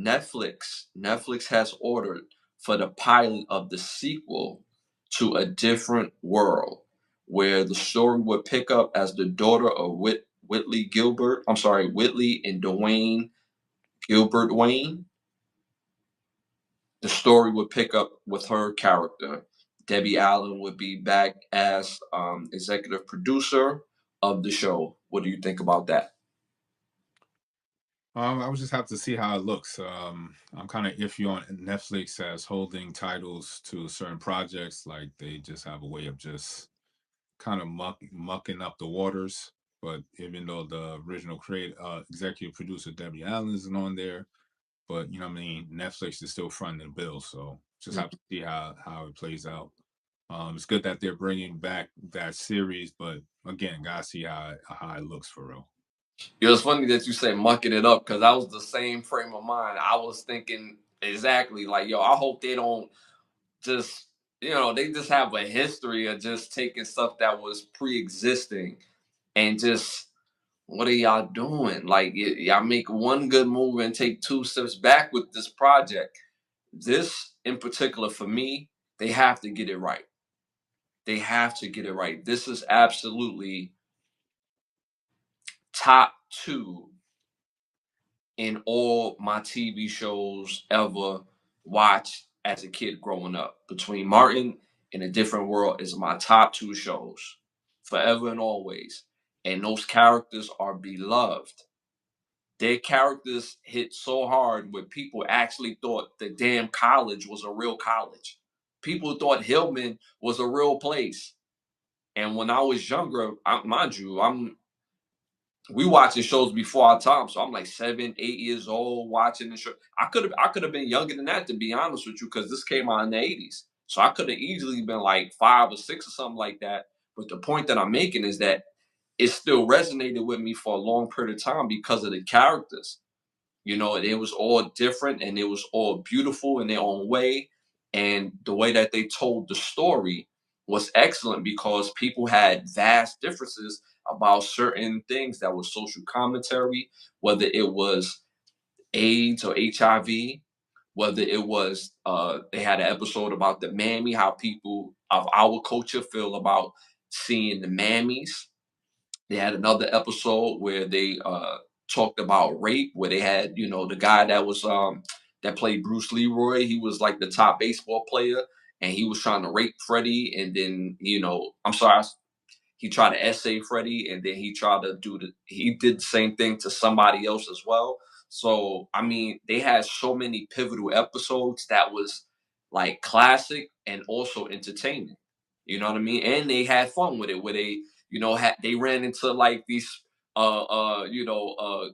Netflix has ordered for the pilot of the sequel to A Different World, where the story would pick up as the daughter of Whitley Gilbert. I'm sorry, Whitley and Dwayne Gilbert Wayne. The story would pick up with her character. Debbie Allen would be back as executive producer of the show. What do you think about that? I would just have to see how it looks. I'm kind of iffy on Netflix as holding titles to certain projects. Like they just have a way of just kind of mucking up the waters. But even though the original executive producer Debbie Allen isn't on there, but you know what I mean, Netflix is still fronting the bill. So just have to see how it plays out. It's good that they're bringing back that series, but again, gotta see how it looks for real. It was funny that you say mucking it up because I was the same frame of mind. I was thinking exactly like, yo, I hope they don't just, they just have a history of just taking stuff that was pre-existing and just, what are y'all doing? Like, y'all make one good move and take two steps back with this project. This in particular, for me, they have to get it right. They have to get it right. This is absolutely top two in all my TV shows ever watched as a kid growing up. Between Martin and A Different World is my top two shows, forever and always. And those characters are beloved. Their characters hit so hard where people actually thought the damn college was a real college. People thought Hillman was a real place. And when I was younger, mind you, we watching shows before our time, so I'm like 7, 8 years old watching the show. I could have been younger than that, to be honest with you, because this came out in the '80s. So I could have easily been like 5 or 6 or something like that. But the point that I'm making is that it still resonated with me for a long period of time because of the characters. It was all different and it was all beautiful in their own way. And the way that they told the story was excellent because people had vast differences about certain things that was social commentary, whether it was AIDS or HIV, whether it was they had an episode about the mammy, how people of our culture feel about seeing the mammies. They had another episode where they talked about rape, where they had, the guy that played Bruce Leroy. He was like the top baseball player, and he was trying to rape Freddie, and then I'm sorry, he tried to essay Freddie, and then he did the same thing to somebody else as well. So I mean, they had so many pivotal episodes that was like classic and also entertaining. You know what I mean? And they had fun with it, where they they ran into like these uh uh you know uh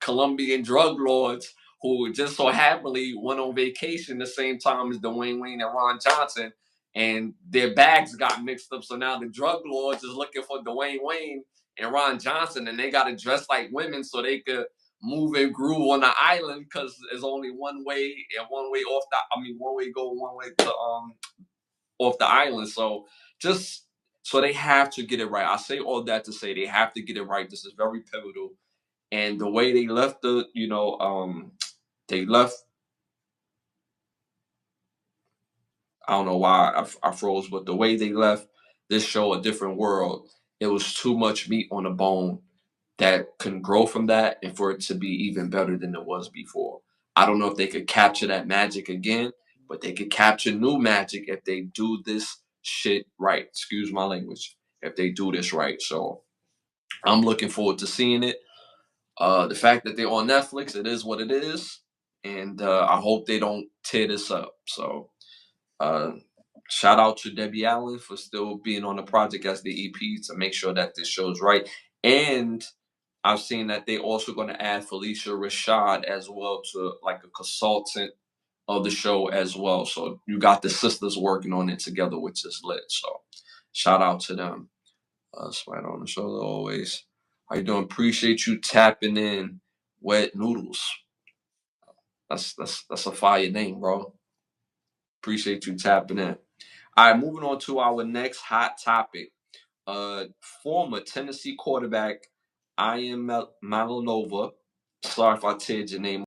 Colombian drug lords who just so happily went on vacation the same time as Dwayne Wayne and Ron Johnson, and their bags got mixed up. So now the drug lords is looking for Dwayne Wayne and Ron Johnson, and they got to dress like women so they could move and groove on the island because there's only one way and one way off the. I mean, one way go, one way to off the island. So just so they have to get it right. I say all that to say they have to get it right. This is very pivotal. And the way they left they left. I don't know why I froze, but the way they left this show, A Different World, it was too much meat on the bone that can grow from that and for it to be even better than it was before. I don't know if they could capture that magic again, but they could capture new magic if they do this shit right. Excuse my language. If they do this right. So I'm looking forward to seeing it. The fact that they're on Netflix, it is what it is. And I hope they don't tear this up. So uh, shout out to Debbie Allen for still being on the project as the EP to make sure that this show's right. And I've seen that they also going to add Felicia Rashad as well to like a consultant of the show as well. So you got the sisters working on it together, which is lit. So shout out to them. Right on the show always. How you doing? Appreciate you tapping in. Wet Noodles. That's a fire name, bro. Appreciate you tapping in. All right, moving on to our next hot topic. Former Tennessee quarterback Ian Malanova. Sorry if I teared your name